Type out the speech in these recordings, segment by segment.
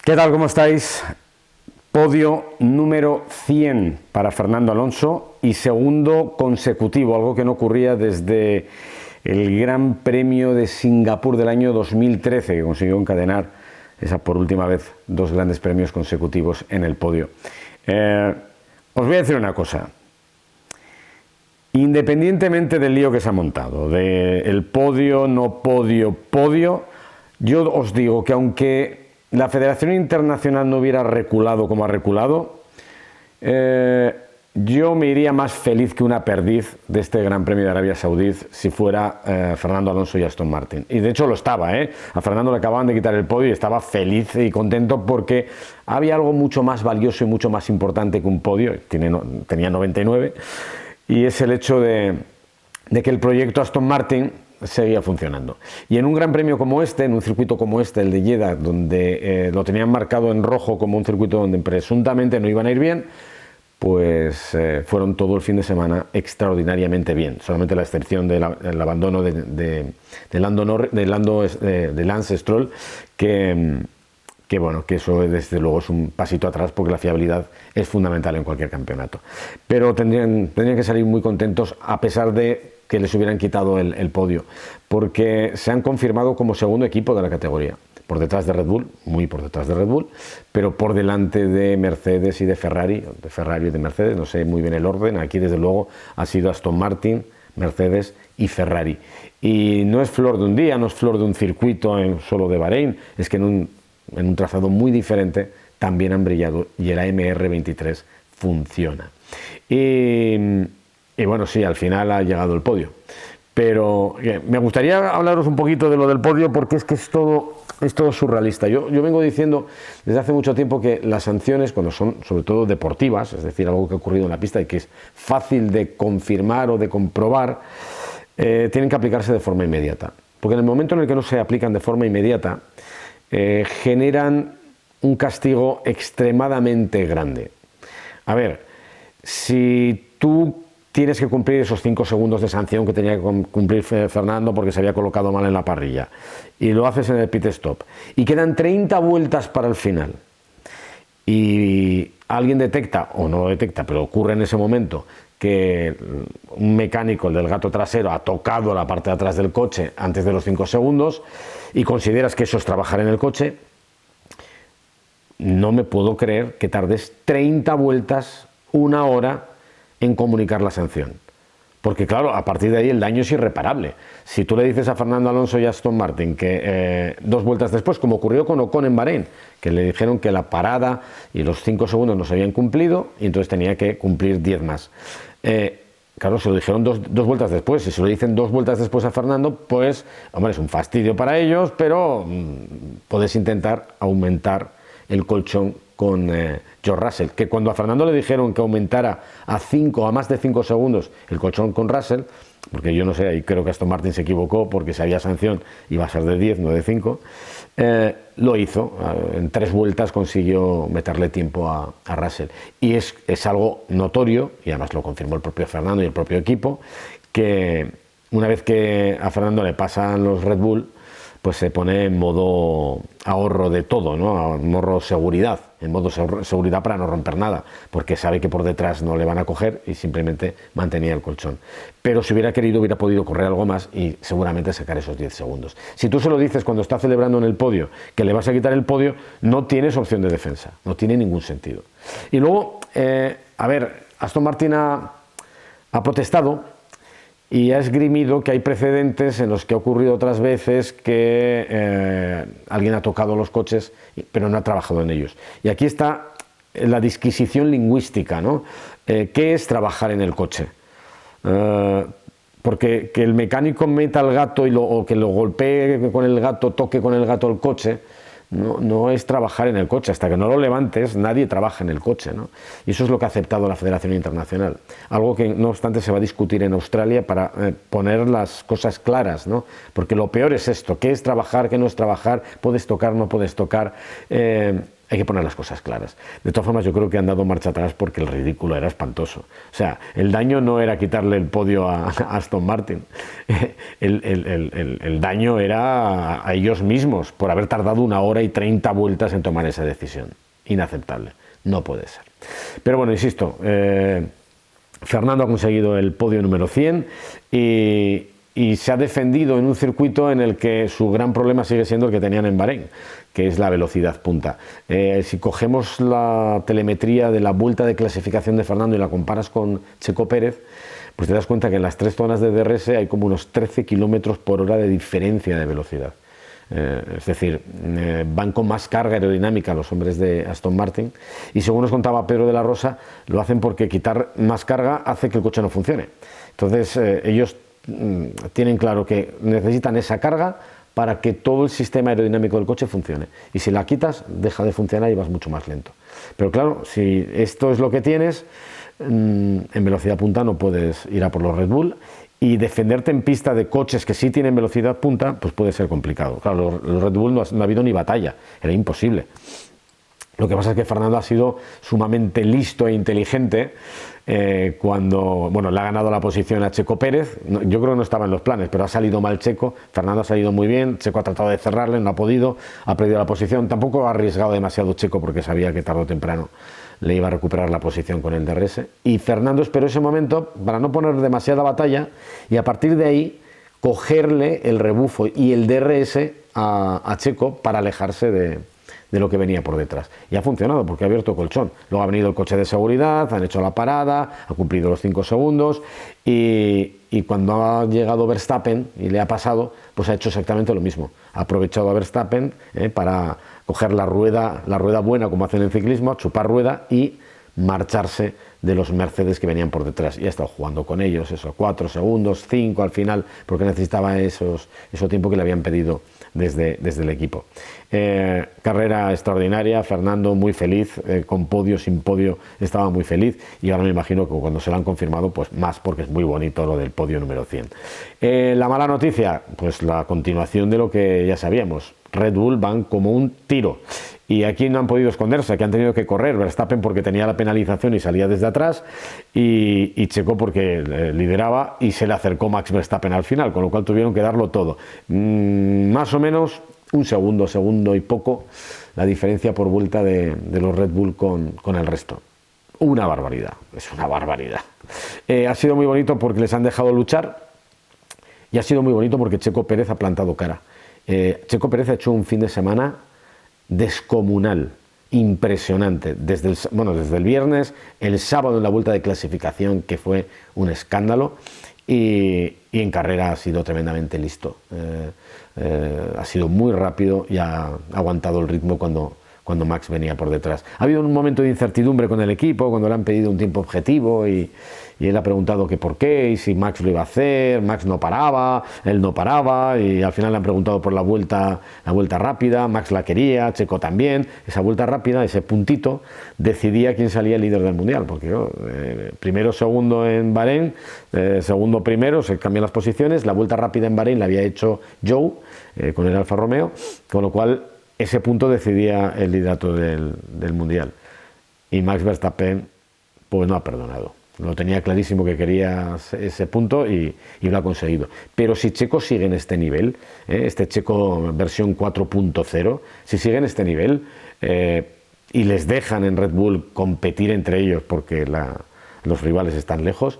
¿Qué tal? ¿Cómo estáis? Podio número 100 para Fernando Alonso y segundo consecutivo, algo que no ocurría desde el Gran Premio de Singapur del año 2013, que consiguió encadenar esa por última vez dos grandes premios consecutivos en el podio. Os voy a decir una cosa. Independientemente del lío que se ha montado, del podio, no podio, podio, yo os digo que aunque la Federación Internacional no hubiera reculado como ha reculado, yo me iría más feliz que una perdiz de este Gran Premio de Arabia Saudí si fuera Fernando Alonso y Aston Martin. Y de hecho lo estaba, a Fernando le acababan de quitar el podio y estaba feliz y contento porque había algo mucho más valioso y mucho más importante que un podio. Tenía 99, y es el hecho de que el proyecto Aston Martin seguía funcionando. Y en un gran premio como este, en un circuito como este, el de Jeddah, donde lo tenían marcado en rojo como un circuito donde presuntamente no iban a ir bien, pues fueron todo el fin de semana extraordinariamente bien, solamente la excepción del abandono de Lance Stroll, que bueno, que eso desde luego es un pasito atrás porque la fiabilidad es fundamental en cualquier campeonato. Pero tendrían que salir muy contentos a pesar de que les hubieran quitado el podio, porque se han confirmado como segundo equipo de la categoría, por detrás de Red Bull, muy por detrás de Red Bull, pero por delante de Mercedes y de Ferrari y de Mercedes, no sé muy bien el orden, aquí desde luego ha sido Aston Martin, Mercedes y Ferrari. Y no es flor de un día, no es flor de un circuito solo de Bahrein, es que en un trazado muy diferente también han brillado y el AMR23 funciona. Y bueno, sí, al final ha llegado el podio. Pero me gustaría hablaros un poquito de lo del podio porque es que es todo surrealista. Yo vengo diciendo desde hace mucho tiempo que las sanciones, cuando son sobre todo deportivas, es decir, algo que ha ocurrido en la pista y que es fácil de confirmar o de comprobar, tienen que aplicarse de forma inmediata. Porque en el momento en el que no se aplican de forma inmediata, generan un castigo extremadamente grande. A ver, si tú tienes que cumplir esos 5 segundos de sanción que tenía que cumplir Fernando porque se había colocado mal en la parrilla, y lo haces en el pit stop, y quedan 30 vueltas para el final, y alguien detecta, o no lo detecta, pero ocurre en ese momento, que un mecánico, el del gato trasero, ha tocado la parte de atrás del coche antes de los 5 segundos, y consideras que eso es trabajar en el coche, no me puedo creer que tardes 30 vueltas, una hora, en comunicar la sanción. Porque claro, a partir de ahí el daño es irreparable. Si tú le dices a Fernando Alonso y a Aston Martin que 2 vueltas después, como ocurrió con Ocon en Bahrein, que le dijeron que la parada y los 5 segundos no se habían cumplido y entonces tenía que cumplir 10 más. Claro, se lo dijeron dos vueltas después. Si se lo dicen 2 vueltas después a Fernando, pues, hombre, es un fastidio para ellos, pero puedes intentar aumentar el colchón con George Russell, que cuando a Fernando le dijeron que aumentara a más de 5 segundos el colchón con Russell, porque yo no sé, ahí creo que Aston Martin se equivocó porque si había sanción iba a ser de 10, no de 5, lo hizo. En 3 vueltas consiguió meterle tiempo a Russell. Y es algo notorio, y además lo confirmó el propio Fernando y el propio equipo, que una vez que a Fernando le pasan los Red Bull, pues se pone en modo ahorro de todo, ¿no? En modo seguridad para no romper nada, porque sabe que por detrás no le van a coger y simplemente mantenía el colchón. Pero si hubiera querido, hubiera podido correr algo más y seguramente sacar esos 10 segundos. Si tú se lo dices cuando está celebrando en el podio que le vas a quitar el podio, no tienes opción de defensa, no tiene ningún sentido. Y luego, a ver, Aston Martin ha protestado y ha esgrimido que hay precedentes en los que ha ocurrido otras veces que alguien ha tocado los coches pero no ha trabajado en ellos. Y aquí está la disquisición lingüística, ¿no? ¿Qué es trabajar en el coche? Porque que el mecánico meta al gato o que lo golpee con el gato, toque con el gato el coche, no es trabajar en el coche. Hasta que no lo levantes, nadie trabaja en el coche, ¿no? Y eso es lo que ha aceptado la Federación Internacional. Algo que, no obstante, se va a discutir en Australia para poner las cosas claras, ¿no? Porque lo peor es esto: ¿qué es trabajar, qué no es trabajar? ¿Puedes tocar, no puedes tocar? Hay que poner las cosas claras. De todas formas, yo creo que han dado marcha atrás porque el ridículo era espantoso. O sea, el daño no era quitarle el podio a Aston Martin. El daño era a ellos mismos por haber tardado 1 hora y 30 vueltas en tomar esa decisión. Inaceptable. No puede ser. Pero bueno, insisto, Fernando ha conseguido el podio número 100 y se ha defendido en un circuito en el que su gran problema sigue siendo el que tenían en Bahrein, que es la velocidad punta. Si cogemos la telemetría de la vuelta de clasificación de Fernando y la comparas con Checo Pérez, pues te das cuenta que en las 3 zonas de DRS hay como unos 13 km por hora de diferencia de velocidad. Es decir, van con más carga aerodinámica los hombres de Aston Martin, y según nos contaba Pedro de la Rosa, lo hacen porque quitar más carga hace que el coche no funcione. Entonces ellos tienen claro que necesitan esa carga para que todo el sistema aerodinámico del coche funcione, y si la quitas deja de funcionar y vas mucho más lento. Pero claro, si esto es lo que tienes, en velocidad punta no puedes ir a por los Red Bull, y defenderte en pista de coches que sí tienen velocidad punta pues puede ser complicado. Claro, los Red Bull no ha habido ni batalla, era imposible. Lo que pasa es que Fernando ha sido sumamente listo e inteligente cuando, bueno, le ha ganado la posición a Checo Pérez. Yo creo que no estaba en los planes, pero ha salido mal Checo. Fernando ha salido muy bien, Checo ha tratado de cerrarle, no ha podido, ha perdido la posición. Tampoco ha arriesgado demasiado Checo porque sabía que tarde o temprano le iba a recuperar la posición con el DRS. Y Fernando esperó ese momento para no poner demasiada batalla y a partir de ahí cogerle el rebufo y el DRS a Checo para alejarse de lo que venía por detrás. Y ha funcionado porque ha abierto colchón. Luego ha venido el coche de seguridad, han hecho la parada, ha cumplido los 5 segundos y cuando ha llegado Verstappen y le ha pasado, pues ha hecho exactamente lo mismo. Ha aprovechado a Verstappen para coger la rueda buena, como hacen en ciclismo, chupar rueda y marcharse de los Mercedes que venían por detrás, y ha estado jugando con ellos, eso, 4 segundos, 5 al final, porque necesitaba ese tiempo que le habían pedido desde el equipo. Carrera extraordinaria, Fernando muy feliz, con podio, sin podio, estaba muy feliz, y ahora me imagino que cuando se lo han confirmado, pues más, porque es muy bonito lo del podio número 100. La mala noticia, pues la continuación de lo que ya sabíamos. Red Bull van como un tiro, y aquí no han podido esconderse, que han tenido que correr. Verstappen porque tenía la penalización y salía desde atrás, y Checo porque lideraba y se le acercó Max Verstappen al final, con lo cual tuvieron que darlo todo. Más o menos un segundo y poco la diferencia por vuelta de los Red Bull con el resto. Una barbaridad, es una barbaridad. Ha sido muy bonito porque les han dejado luchar, y ha sido muy bonito porque Checo Pérez ha plantado cara. Checo Pérez ha hecho un fin de semana descomunal, impresionante, desde el viernes, el sábado en la vuelta de clasificación, que fue un escándalo, y en carrera ha sido tremendamente listo. Ha sido muy rápido y ha aguantado el ritmo cuando Max venía por detrás. Ha habido un momento de incertidumbre con el equipo cuando le han pedido un tiempo objetivo y él ha preguntado que por qué y si Max lo iba a hacer. Max no paraba, él no paraba, y al final le han preguntado por la vuelta rápida. Max la quería, Checo también. Esa vuelta rápida, ese puntito, decidía quién salía líder del mundial, porque primero, segundo en Bahrein, segundo, primero, se cambian las posiciones. La vuelta rápida en Bahrein la había hecho Joe con el Alfa Romeo, con lo cual ese punto decidía el liderato del mundial, y Max Verstappen pues no ha perdonado. Lo tenía clarísimo que quería ese punto y lo ha conseguido. Pero si Checo sigue en este nivel, este Checo versión 4.0, si sigue en este nivel y les dejan en Red Bull competir entre ellos porque los rivales están lejos,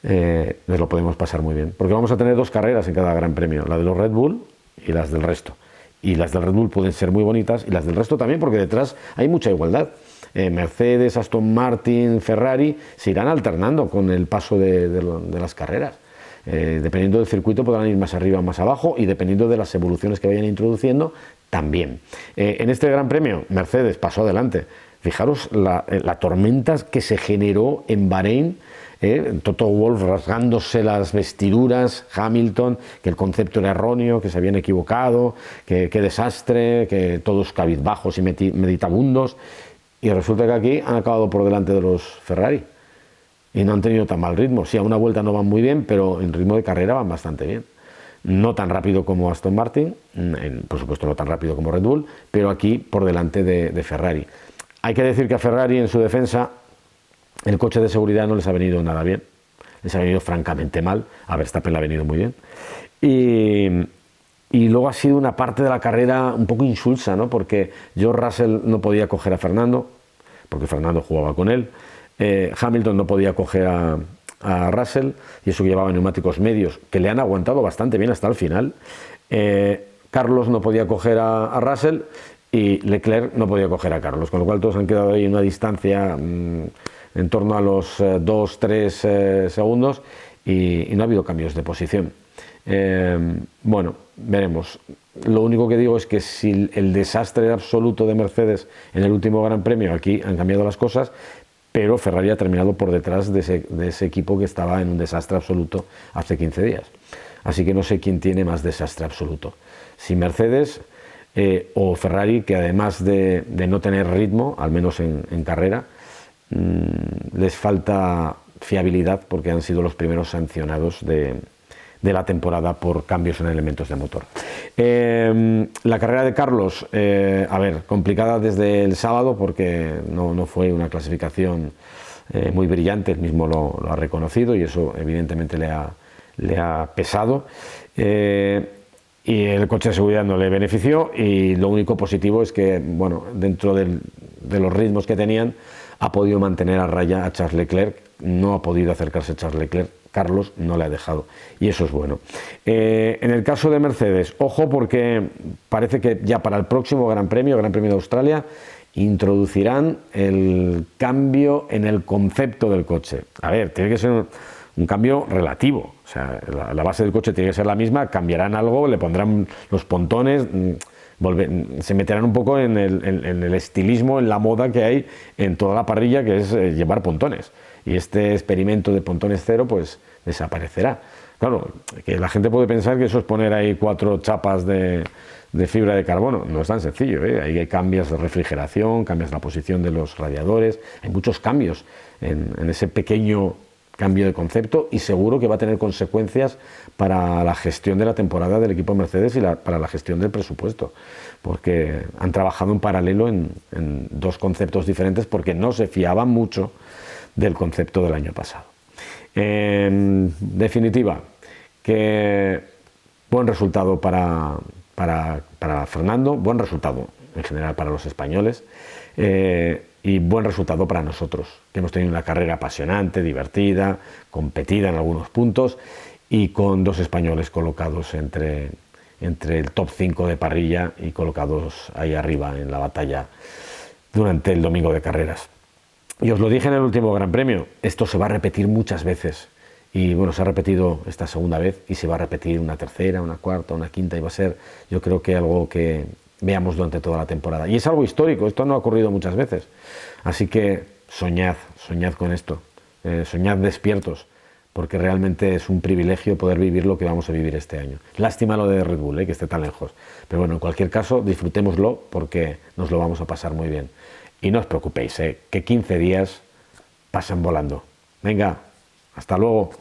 nos lo podemos pasar muy bien. Porque vamos a tener 2 carreras en cada Gran Premio, la de los Red Bull y las del resto. Y las del Red Bull pueden ser muy bonitas, y las del resto también, porque detrás hay mucha igualdad. Mercedes, Aston Martin, Ferrari se irán alternando con el paso de las carreras. Dependiendo del circuito podrán ir más arriba o más abajo, y dependiendo de las evoluciones que vayan introduciendo también. En este Gran Premio Mercedes pasó adelante. Fijaros la tormenta que se generó en Bahrein, Toto Wolff rasgándose las vestiduras, Hamilton, que el concepto era erróneo, que se habían equivocado, que desastre, que todos cabizbajos y meditabundos, y resulta que aquí han acabado por delante de los Ferrari y no han tenido tan mal ritmo. Sí, a una vuelta no van muy bien, pero en ritmo de carrera van bastante bien. no tan rápido como Aston Martin, por supuesto no tan rápido como Red Bull, pero aquí por delante de Ferrari. Hay que decir que a Ferrari, en su defensa, el coche de seguridad no les ha venido nada bien, les ha venido francamente mal. A Verstappen le ha venido muy bien, y luego ha sido una parte de la carrera un poco insulsa, ¿no? Porque George Russell no podía coger a Fernando, porque Fernando jugaba con él. Hamilton no podía coger a Russell, y eso que llevaba neumáticos medios que le han aguantado bastante bien hasta el final. Carlos no podía coger a Russell, y Leclerc no podía coger a Carlos, con lo cual todos han quedado ahí en una distancia en torno a los 2-3 segundos, y no ha habido cambios de posición. Bueno, veremos. Lo único que digo es que si el desastre absoluto de Mercedes en el último Gran Premio, aquí han cambiado las cosas, pero Ferrari ha terminado por detrás de ese equipo que estaba en un desastre absoluto hace 15 días. Así que no sé quién tiene más desastre absoluto, si Mercedes o Ferrari, que además de no tener ritmo, al menos en carrera, les falta fiabilidad, porque han sido los primeros sancionados de la temporada por cambios en elementos de motor. La carrera de Carlos, a ver, complicada desde el sábado, porque no fue una clasificación muy brillante, él mismo lo ha reconocido, y eso evidentemente le ha pesado. Y el coche de seguridad no le benefició, y lo único positivo es que, bueno, dentro de los ritmos que tenían, ha podido mantener a raya a Charles Leclerc. No ha podido acercarse a Charles Leclerc, Carlos no le ha dejado, y eso es bueno. En el caso de Mercedes, ojo, porque parece que ya para el próximo Gran Premio de Australia, introducirán el cambio en el concepto del coche. A ver, tiene que ser un cambio relativo, o sea, la base del coche tiene que ser la misma, cambiarán algo, le pondrán los pontones, se meterán un poco en el estilismo, en la moda que hay en toda la parrilla, que es llevar pontones, y este experimento de pontones cero pues desaparecerá. Claro, que la gente puede pensar que eso es poner ahí 4 chapas de fibra de carbono. No es tan sencillo, ¿eh? Ahí cambias de refrigeración, cambias la posición de los radiadores, hay muchos cambios en ese pequeño cambio de concepto, y seguro que va a tener consecuencias para la gestión de la temporada del equipo Mercedes y para la gestión del presupuesto, porque han trabajado en paralelo en 2 conceptos diferentes, porque no se fiaban mucho del concepto del año pasado. En definitiva, que buen resultado para Fernando, buen resultado en general para los españoles, y buen resultado para nosotros, que hemos tenido una carrera apasionante, divertida, competida en algunos puntos, y con 2 españoles colocados entre el top 5 de parrilla y colocados ahí arriba en la batalla durante el domingo de carreras. Y os lo dije en el último Gran Premio, esto se va a repetir muchas veces, y bueno, se ha repetido esta segunda vez, y se va a repetir una tercera, una cuarta, una quinta, y va a ser, yo creo, que algo que veamos durante toda la temporada. Y es algo histórico, esto no ha ocurrido muchas veces. Así que soñad con esto, soñad despiertos, porque realmente es un privilegio poder vivir lo que vamos a vivir este año. Lástima lo de Red Bull, que esté tan lejos. Pero bueno, en cualquier caso, disfrutémoslo, porque nos lo vamos a pasar muy bien. Y no os preocupéis, que 15 días pasan volando. Venga, hasta luego.